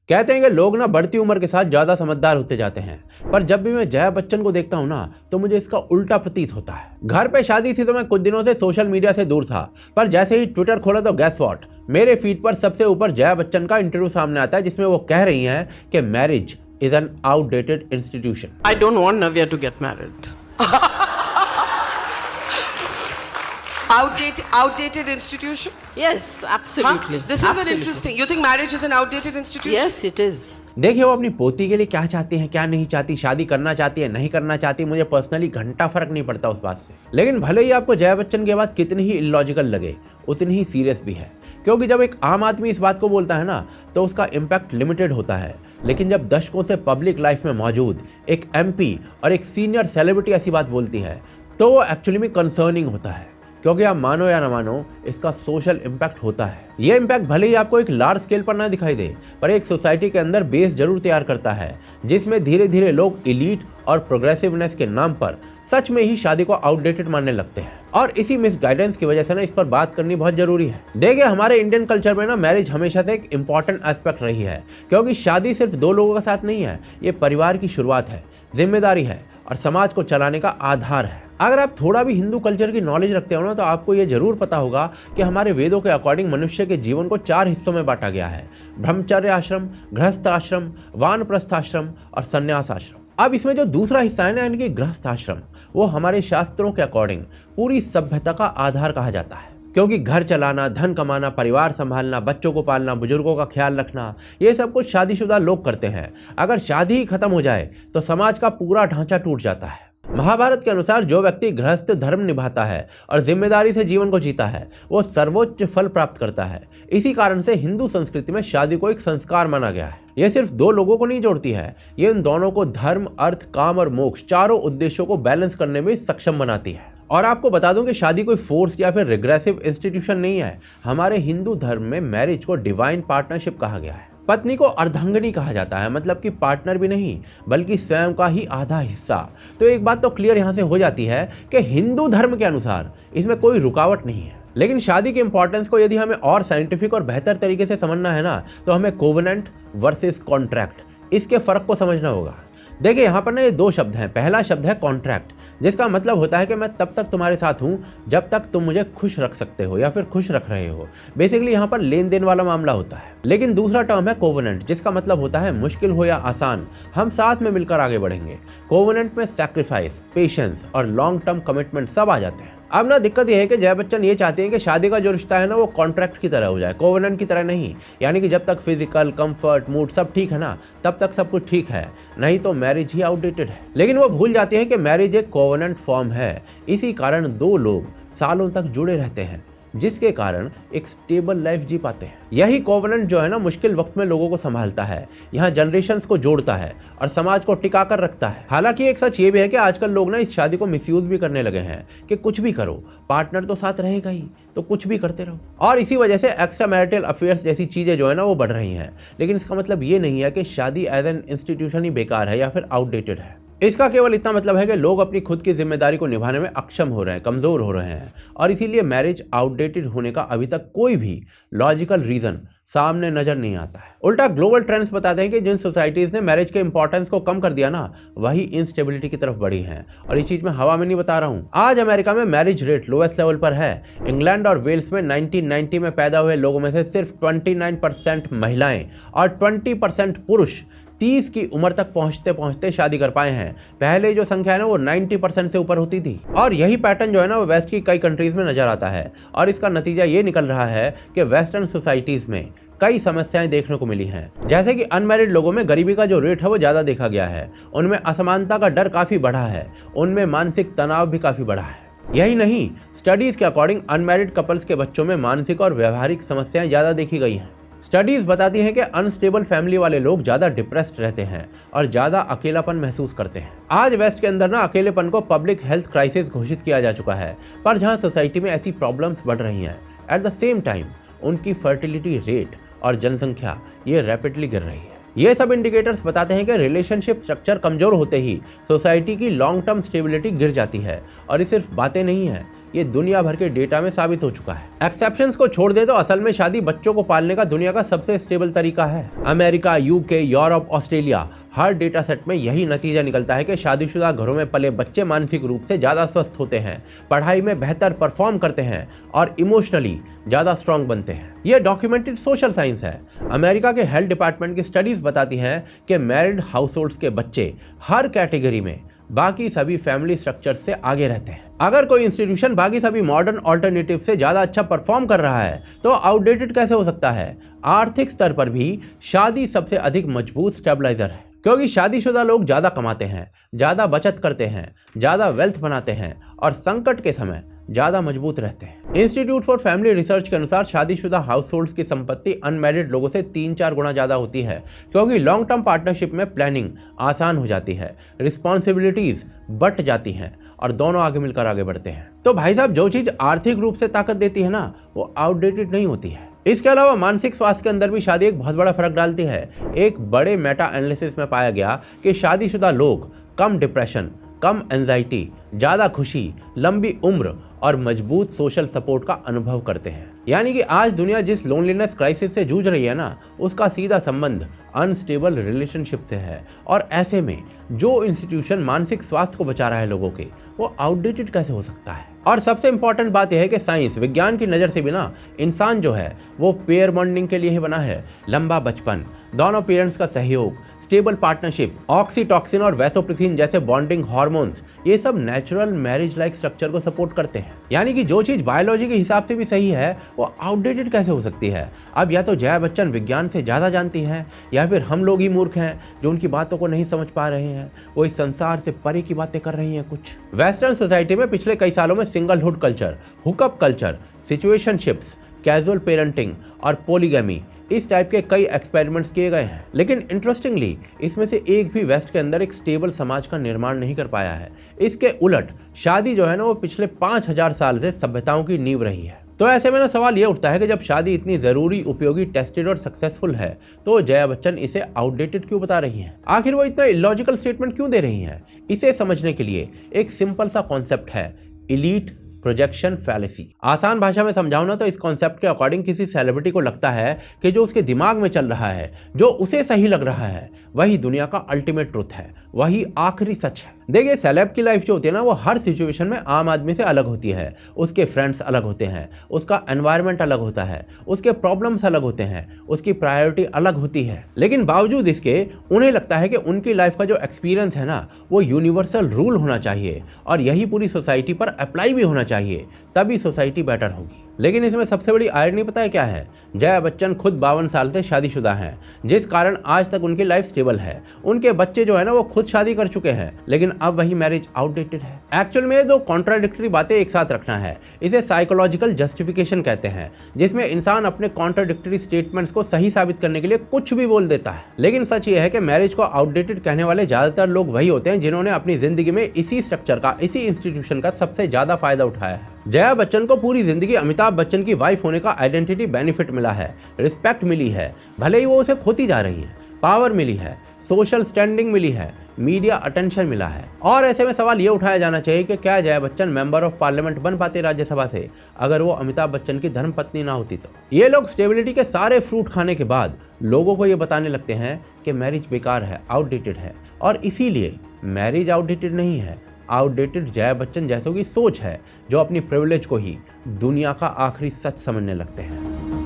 कहते हैं कि लोग ना बढ़ती उम्र के साथ ज्यादा समझदार होते जाते हैं, पर जब भी मैं जया बच्चन को देखता हूँ ना तो मुझे इसका उल्टा प्रतीत होता है। घर पे शादी थी तो मैं कुछ दिनों से सोशल मीडिया से दूर था, पर जैसे ही ट्विटर खोला तो गैस व्हाट, मेरे फीड पर सबसे ऊपर जया बच्चन का इंटरव्यू सामने आता है जिसमें वो कह रही हैं कि marriage is an outdated institution. I don't want Navya to get married. Outdated institution? Yes, absolutely. Huh? This is an Absolutely. interesting. You think marriage is an outdated institution? Yes, it is. देखिए वो अपनी पोती के लिए क्या चाहती हैं, क्या नहीं चाहती, शादी करना चाहती है, नहीं करना चाहती, मुझे पर्सनली घंटा फर्क नहीं पड़ता उस बात से। लेकिन भले ही आपको जया बच्चन के बाद कितनी ही इलॉजिकल लगे, उतनी ही सीरियस भी है, क्योंकि जब एक आम आदमी इस बात को बोलता है ना तो उसका इम्पैक्ट लिमिटेड होता है। लेकिन जब दशकों से पब्लिक लाइफ में मौजूद एक एमपी और एक सीनियर सेलिब्रिटी ऐसी बात बोलती है तो वो एक्चुअली में कंसर्निंग होता है, क्योंकि आप मानो या ना मानो इसका सोशल इम्पैक्ट होता है। ये इम्पैक्ट भले ही आपको एक लार्ज स्केल पर ना दिखाई दे, पर एक सोसाइटी के अंदर बेस जरूर तैयार करता है, जिसमें धीरे धीरे लोग एलीट और प्रोग्रेसिवनेस के नाम पर सच में ही शादी को आउटडेटेड मानने लगते हैं। और इसी मिसगाइडेंस की वजह से ना इस पर बात करनी बहुत जरूरी है। देखिए हमारे इंडियन कल्चर में ना मैरिज हमेशा से एक इंपॉर्टेंट एस्पेक्ट रही है, क्योंकि शादी सिर्फ दो लोगों का साथ नहीं है, ये परिवार की शुरुआत है, जिम्मेदारी है और समाज को चलाने का आधार है। अगर आप थोड़ा भी हिंदू कल्चर की नॉलेज रखते हो ना तो आपको ये जरूर पता होगा कि हमारे वेदों के अकॉर्डिंग मनुष्य के जीवन को 4 हिस्सों में बांटा गया है: ब्रह्मचर्य आश्रम, गृहस्थ आश्रम, वानप्रस्थ आश्रम और संन्यास आश्रम। अब इसमें जो दूसरा हिस्सा है ना यानी कि गृहस्थ आश्रम, वो हमारे शास्त्रों के अकॉर्डिंग पूरी सभ्यता का आधार कहा जाता है, क्योंकि घर चलाना, धन कमाना, परिवार संभालना, बच्चों को पालना, बुजुर्गों का ख्याल रखना, ये सब कुछ शादीशुदा लोग करते हैं। अगर शादी ही खत्म हो जाए तो समाज का पूरा ढांचा टूट जाता है। महाभारत के अनुसार जो व्यक्ति गृहस्थ धर्म निभाता है और जिम्मेदारी से जीवन को जीता है वो सर्वोच्च फल प्राप्त करता है। इसी कारण से हिंदू संस्कृति में शादी को एक संस्कार माना गया है। यह सिर्फ दो लोगों को नहीं जोड़ती है, ये इन दोनों को धर्म, अर्थ, काम और मोक्ष चारों उद्देश्यों को बैलेंस करने में सक्षम बनाती है। और आपको बता दूं कि शादी कोई फोर्स या फिर रिग्रेसिव इंस्टीट्यूशन नहीं है। हमारे हिंदू धर्म में मैरिज को डिवाइन पार्टनरशिप कहा गया है। पत्नी को अर्धांगिनी कहा जाता है, मतलब कि पार्टनर भी नहीं बल्कि स्वयं का ही आधा हिस्सा। तो एक बात तो क्लियर यहाँ से हो जाती है कि हिंदू धर्म के अनुसार इसमें कोई रुकावट नहीं है। लेकिन शादी के इंपॉर्टेंस को यदि हमें और साइंटिफिक और बेहतर तरीके से समझना है ना तो हमें कोवेनेंट वर्सेस कॉन्ट्रैक्ट, इसके फर्क को समझना होगा। देखिए यहाँ पर ना ये 2 शब्द हैं। पहला शब्द है कॉन्ट्रैक्ट, जिसका मतलब होता है कि मैं तब तक तुम्हारे साथ हूँ जब तक तुम मुझे खुश रख सकते हो या फिर खुश रख रहे हो। बेसिकली यहाँ पर लेन देन वाला मामला होता है। लेकिन दूसरा टर्म है कोवेनेंट, जिसका मतलब होता है मुश्किल हो या आसान, हम साथ में मिलकर आगे बढ़ेंगे। कोवेनेंट में सैक्रिफाइस, पेशेंस और लॉन्ग टर्म कमिटमेंट सब आ जाते हैं। अब ना दिक्कत यह है कि जया बच्चन ये चाहती हैं कि शादी का जो रिश्ता है ना वो कॉन्ट्रैक्ट की तरह हो जाए, कोवेनेंट की तरह नहीं। यानी कि जब तक फिजिकल कंफर्ट, मूड सब ठीक है ना तब तक सब कुछ ठीक है, नहीं तो मैरिज ही आउटडेटेड है। लेकिन वो भूल जाती हैं कि मैरिज एक कोवेनेंट फॉर्म है। इसी कारण 2 लोग सालों तक जुड़े रहते हैं, जिसके कारण एक स्टेबल लाइफ जी पाते हैं। यही कोवेनेंट जो है ना मुश्किल वक्त में लोगों को संभालता है, यहाँ जनरेशंस को जोड़ता है और समाज को टिका कर रखता है। हालांकि एक सच ये भी है कि आजकल लोग ना इस शादी को मिसयूज भी करने लगे हैं कि कुछ भी करो, पार्टनर तो साथ रहेगा ही, तो कुछ भी करते रहो। और इसी वजह से एक्स्ट्रा मैरिटल अफेयर्स जैसी चीजें जो है ना वो बढ़ रही हैं। लेकिन इसका मतलब ये नहीं है कि शादी एज एन इंस्टीट्यूशन ही बेकार है या फिर आउटडेटेड है। इसका केवल इतना मतलब है कि लोग अपनी खुद की जिम्मेदारी को निभाने में अक्षम हो रहे हैं, कमजोर हो रहे हैं, और इसीलिए मैरिज आउटडेटेड होने का अभी तक कोई भी लॉजिकल रीजन सामने नजर नहीं आता है। उल्टा ग्लोबल ट्रेंड्स बताते हैं कि जिन सोसाइटीज ने मैरिज के इंपॉर्टेंस को कम कर दिया ना वही इंस्टेबिलिटी की तरफ बढ़ी हैं। और ये चीज मैं हवा में नहीं बता रहा हूँ। आज अमेरिका में मैरिज रेट लोएस्ट लेवल पर है। इंग्लैंड और वेल्स में 1990 में पैदा हुए लोगों में से सिर्फ 29% महिलाएं और 20% पुरुष 30 की उम्र तक पहुंचते पहुंचते शादी कर पाए हैं। पहले जो संख्या है ना वो 90% से ऊपर होती थी। और यही पैटर्न जो है ना वो वेस्ट की कई कंट्रीज में नजर आता है। और इसका नतीजा ये निकल रहा है कि वेस्टर्न सोसाइटीज में कई समस्याएं देखने को मिली हैं। जैसे कि अनमैरिड लोगों में गरीबी का जो रेट है वो ज्यादा देखा गया है, उनमें असमानता का डर काफी बढ़ा है, उनमें मानसिक तनाव भी काफी बढ़ा है। यही नहीं, स्टडीज के अकॉर्डिंग अनमैरिड कपल्स के बच्चों में मानसिक और व्यवहारिक समस्याएं ज्यादा देखी गई हैं। स्टडीज बताती हैं कि अनस्टेबल फैमिली वाले लोग ज्यादा डिप्रेस्ड रहते हैं और ज्यादा अकेलापन महसूस करते हैं। आज वेस्ट के अंदर ना अकेलेपन को पब्लिक हेल्थ क्राइसिस घोषित किया जा चुका है, पर जहां सोसाइटी में ऐसी प्रॉब्लम्स बढ़ रही हैं, एट द सेम टाइम उनकी फर्टिलिटी रेट और जनसंख्या ये रैपिडली गिर रही है। ये सब इंडिकेटर्स बताते हैं कि रिलेशनशिप स्ट्रक्चर कमजोर होते ही सोसाइटी की लॉन्ग टर्म स्टेबिलिटी गिर जाती है। और ये सिर्फ बातें नहीं है, ये दुनिया भर के डेटा में साबित हो चुका है। एक्सेप्शंस को छोड़ दे तो असल में शादी बच्चों को पालने का दुनिया का सबसे स्टेबल तरीका है। अमेरिका, यूके, यूरोप, ऑस्ट्रेलिया, हर डेटा सेट में यही नतीजा निकलता है कि शादीशुदा घरों में पले बच्चे मानसिक रूप से ज़्यादा स्वस्थ होते हैं, पढ़ाई में बेहतर परफॉर्म करते हैं और इमोशनली ज़्यादा स्ट्रांग बनते हैं। यह डॉक्यूमेंटेड सोशल साइंस है। अमेरिका के हेल्थ डिपार्टमेंट की स्टडीज बताती हैं कि मैरिड हाउसहोल्ड्स के बच्चे हर कैटेगरी में बाकी सभी फैमिली स्ट्रक्चर से आगे रहते हैं। अगर कोई इंस्टीट्यूशन बाकी सभी मॉडर्न ऑल्टरनेटिव से ज़्यादा अच्छा परफॉर्म कर रहा है तो आउटडेटेड कैसे हो सकता है? आर्थिक स्तर पर भी शादी सबसे अधिक मजबूत स्टेबलाइजर है, क्योंकि शादीशुदा लोग ज़्यादा कमाते हैं, ज़्यादा बचत करते हैं, ज़्यादा वेल्थ बनाते हैं और संकट के समय ज़्यादा मजबूत रहते हैं। इंस्टीट्यूट फॉर फैमिली रिसर्च के अनुसार शादीशुदा हाउसहोल्ड्स की संपत्ति अनमैरिड लोगों से 3-4 गुना ज़्यादा होती है, क्योंकि लॉन्ग टर्म पार्टनरशिप में प्लानिंग आसान हो जाती है, रिस्पॉन्सिबिलिटीज़ बट जाती हैं और दोनों आगे मिलकर आगे बढ़ते हैं। तो भाई साहब, जो चीज़ आर्थिक रूप से ताकत देती है ना, वो आउटडेटेड नहीं होती है। इसके अलावा मानसिक स्वास्थ्य के अंदर भी शादी एक बहुत बड़ा फर्क डालती है। एक बड़े मेटा एनालिसिस में पाया गया कि शादीशुदा लोग कम डिप्रेशन, कम एंजाइटी, ज़्यादा खुशी, लंबी उम्र और मजबूत सोशल सपोर्ट का अनुभव करते हैं। यानी कि आज दुनिया जिस लोनलीनेस क्राइसिस से जूझ रही है ना, उसका सीधा संबंध अनस्टेबल रिलेशनशिप से है। और ऐसे में जो इंस्टीट्यूशन मानसिक स्वास्थ्य को बचा रहा है लोगों के, वो आउटडेटेड कैसे हो सकता है? और सबसे इंपॉर्टेंट बात यह है कि साइंस विज्ञान की नज़र से भी ना, इंसान जो है वो पेयर बॉन्डिंग के लिए ही बना है। लंबा बचपन, दोनों पेरेंट्स का सहयोग, स्टेबल पार्टनरशिप, ऑक्सीटॉक्सिन और वैसोप्रेसिन जैसे बॉन्डिंग हार्मोन्स, ये सब नेचुरल मैरिज लाइक स्ट्रक्चर को सपोर्ट करते हैं। यानी कि जो चीज़ बायोलॉजी के हिसाब से भी सही है, वो आउटडेटेड कैसे हो सकती है? अब या तो जया बच्चन विज्ञान से ज़्यादा जानती हैं, या फिर हम लोग ही मूर्ख हैं जो उनकी बातों को नहीं समझ पा रहे हैं। वो इस संसार से परे की बातें कर रही हैं कुछ। वेस्टर्न सोसाइटी में पिछले कई सालों में singlehood culture, hookup culture, situationships, casual parenting और पोलीगैमी, इस टाइप के कई एक्सपेरिमेंट्स किए गए हैं। लेकिन इंटरेस्टिंगली इसमें से एक भी वेस्ट के अंदर एक स्टेबल समाज का निर्माण नहीं कर पाया है। इसके उलट शादी जो है ना, वो पिछले 5000 साल से सभ्यताओं की नींव रही है। तो ऐसे में ना सवाल ये उठता है कि जब शादी इतनी ज़रूरी, उपयोगी, टेस्टेड और सक्सेसफुल है, तो जया बच्चन इसे आउटडेटेड क्यों बता रही हैं? आखिर वो इतना इलॉजिकल स्टेटमेंट क्यों दे रही हैं? इसे समझने के लिए एक सिंपल सा कॉन्सेप्ट है, इलीट प्रोजेक्शन फैलेसी। आसान भाषा में समझाऊं ना तो इस कॉन्सेप्ट के अकॉर्डिंग किसी सेलिब्रिटी को लगता है कि जो उसके दिमाग में चल रहा है, जो उसे सही लग रहा है, वही दुनिया का अल्टीमेट ट्रुथ है, वही आखिरी सच है। देखिए, सेलेब की लाइफ जो होती है ना, वो हर सिचुएशन में आम आदमी से अलग होती है। उसके फ्रेंड्स अलग होते हैं, उसका एनवायरनमेंट अलग होता है, उसके प्रॉब्लम्स अलग होते हैं, उसकी प्रायोरिटी अलग होती है। लेकिन बावजूद इसके उन्हें लगता है कि उनकी लाइफ का जो एक्सपीरियंस है ना, वो यूनिवर्सल रूल होना चाहिए और यही पूरी सोसाइटी पर अप्लाई भी होना चाहिए, तभी सोसाइटी बेटर होगी। लेकिन इसमें सबसे बड़ी आयरनी पता है क्या है? जया बच्चन खुद 52 साल से शादीशुदा हैं, जिस कारण आज तक उनकी लाइफ स्टेबल है। उनके बच्चे जो है ना, वो खुद शादी कर चुके हैं, लेकिन अब वही मैरिज आउटडेटेड है। एक्चुअल में दो कॉन्ट्राडिक्टरी बातें एक साथ रखना है। इसे साइकोलॉजिकल जस्टिफिकेशन कहते हैं, जिसमें इंसान अपने कॉन्ट्राडिक्टरी स्टेटमेंट्स को सही साबित करने के लिए कुछ भी बोल देता है। लेकिन सच ये है कि मैरिज को आउटडेटेड कहने वाले ज्यादातर लोग वही होते हैं जिन्होंने अपनी जिंदगी में इसी स्ट्रक्चर का, इसी इंस्टीट्यूशन का सबसे ज्यादा फायदा उठाया है। जया बच्चन को पूरी जिंदगी अमिताभ बच्चन की वाइफ होने का आइडेंटिटी बेनिफिट मिला है, रिस्पेक्ट मिली है, भले ही वो उसे खोती जा रही है, पावर मिली है, सोशल स्टैंडिंग मिली है, मीडिया अटेंशन मिला है। और ऐसे में सवाल ये उठाया जाना चाहिए कि क्या Jaya Bachchan member of parliament बन पाते राज्यसभा से अगर वो अमिताभ बच्चन की धर्मपत्नी ना होती तो? ये लोग स्टेबिलिटी के सारे फ्रूट खाने के बाद लोगों को ये बताने लगते हैं कि मैरिज बेकार है, आउटडेटेड है। और इसीलिए मैरिज आउटडेटेड नहीं है, आउटडेटेड जया बच्चन जैसों की सोच है, जो अपनी प्रिविलेज को ही दुनिया का आखिरी सच समझने लगते हैं।